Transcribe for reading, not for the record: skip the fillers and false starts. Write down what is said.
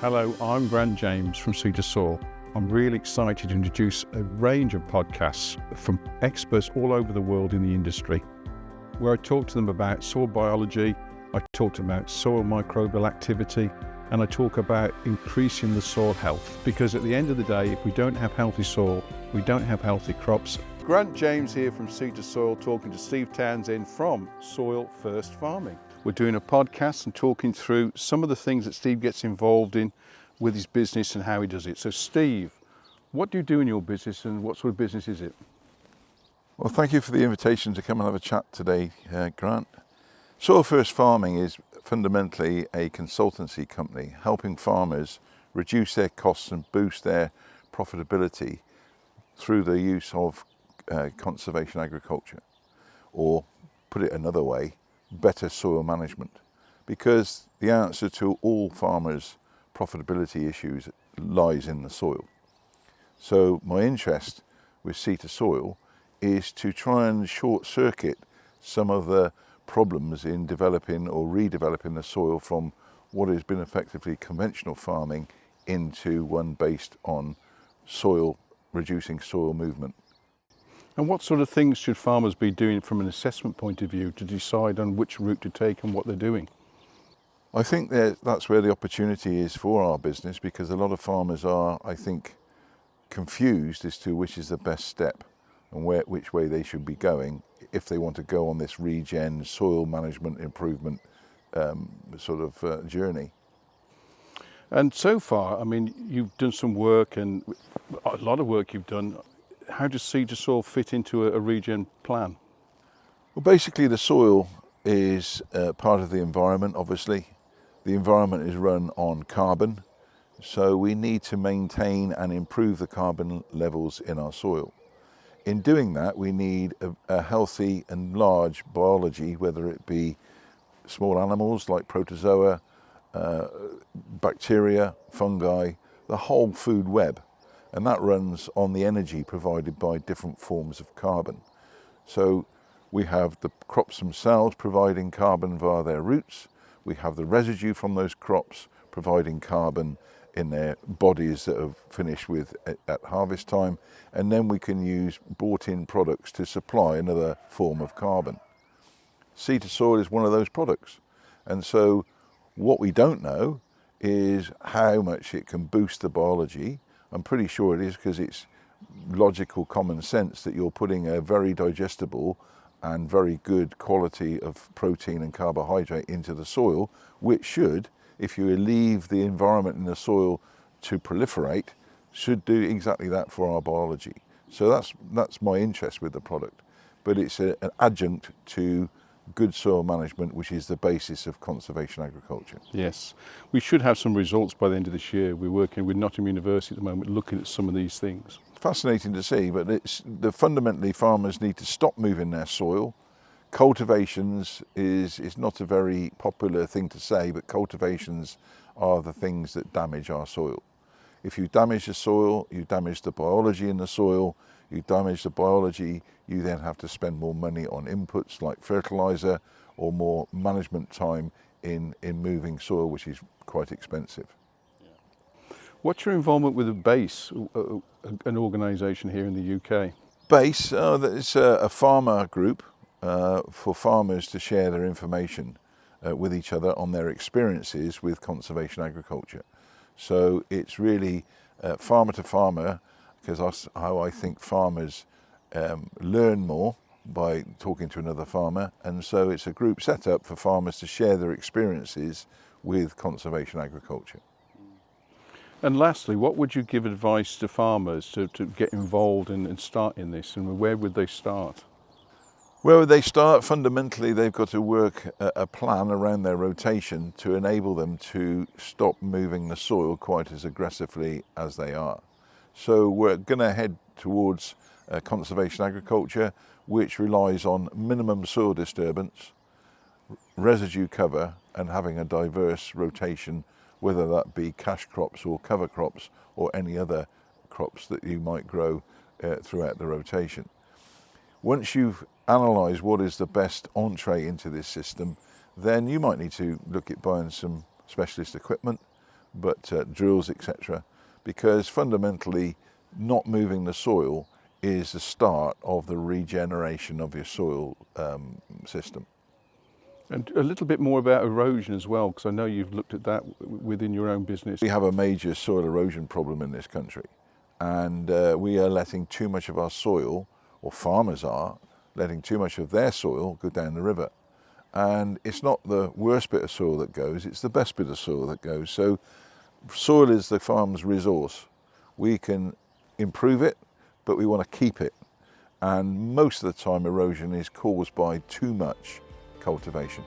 Hello, I'm Grant James from Sea2Soil. I'm really excited to introduce a range of podcasts from experts all over the world in the industry, where I talk to them about soil biology, I talk to them about soil microbial activity, and I talk about increasing the soil health. Because at the end of the day, if we don't have healthy soil, we don't have healthy crops. Grant James here from Sea2Soil, talking to Steve Townsend from Soil First Farming. We're doing a podcast and talking through some of the things that Steve gets involved in with his business and how he does it. So Steve, what do you do in your business and what sort of business is it? Well, thank you for the invitation to come and have a chat today, Grant. Soil First Farming is fundamentally a consultancy company helping farmers reduce their costs and boost their profitability through the use of conservation agriculture, or put it another way, better soil management, because the answer to all farmers' profitability issues lies in the soil. So my interest with Sea2Soil is to try and short circuit some of the problems in developing or redeveloping the soil from what has been effectively conventional farming into one based on reducing soil movement. And what sort of things should farmers be doing from an assessment point of view to decide on which route to take and what they're doing? I think that's where the opportunity is for our business, because a lot of farmers are, I think, confused as to which is the best step and which way they should be going if they want to go on this regen, soil management improvement journey. And so far, I mean, you've done some work, and a lot of work you've done. How does Sea2Soil fit into a regen plan? Well, basically the soil is part of the environment, obviously. The environment is run on carbon, so we need to maintain and improve the carbon levels in our soil. In doing that, we need a healthy and large biology, whether it be small animals like protozoa, bacteria, fungi, the whole food web. And that runs on the energy provided by different forms of carbon. So we have the crops themselves providing carbon via their roots. We have the residue from those crops providing carbon in their bodies that have finished with at harvest time. And then we can use bought-in products to supply another form of carbon. Sea2Soil is one of those products. And so what we don't know is how much it can boost the biology. I'm pretty sure it is, because it's logical common sense that you're putting a very digestible and very good quality of protein and carbohydrate into the soil, which should, if you leave the environment in the soil to proliferate, should do exactly that for our biology. So that's my interest with the product. But it's an adjunct to good soil management, which is the basis of conservation agriculture. Yes, we should have some results by the end of this year. We're working with Nottingham University at the moment, looking at some of these things. Fascinating to see, but fundamentally farmers need to stop moving their soil. Cultivations is not a very popular thing to say, but cultivations are the things that damage our soil. If you damage the soil, you damage the biology in the soil. You damage the biology, you then have to spend more money on inputs like fertilizer, or more management time in moving soil, which is quite expensive. Yeah. What's your involvement with the BASE, an organisation here in the UK? BASE, it's a farmer group for farmers to share their information with each other on their experiences with conservation agriculture. So it's really farmer to farmer, because that's how I think farmers learn more, by talking to another farmer. And so it's a group set up for farmers to share their experiences with conservation agriculture. And lastly, what would you give advice to farmers to get involved and start in this, and where would they start? Where would they start? Fundamentally, they've got to work a plan around their rotation to enable them to stop moving the soil quite as aggressively as they are. So we're going to head towards conservation agriculture, which relies on minimum soil disturbance, residue cover, and having a diverse rotation, whether that be cash crops or cover crops or any other crops that you might grow throughout the rotation. Once you've analysed what is the best entree into this system, then you might need to look at buying some specialist equipment, but drills, etc. Because fundamentally, not moving the soil is the start of the regeneration of your soil system. And a little bit more about erosion as well, because I know you've looked at that within your own business. We have a major soil erosion problem in this country, and we are letting too much of our soil, or farmers are letting too much of their soil go down the river. And it's not the worst bit of soil that goes, it's the best bit of soil that goes. So soil is the farm's resource. We can improve it, but we want to keep it. And most of the time erosion is caused by too much cultivation.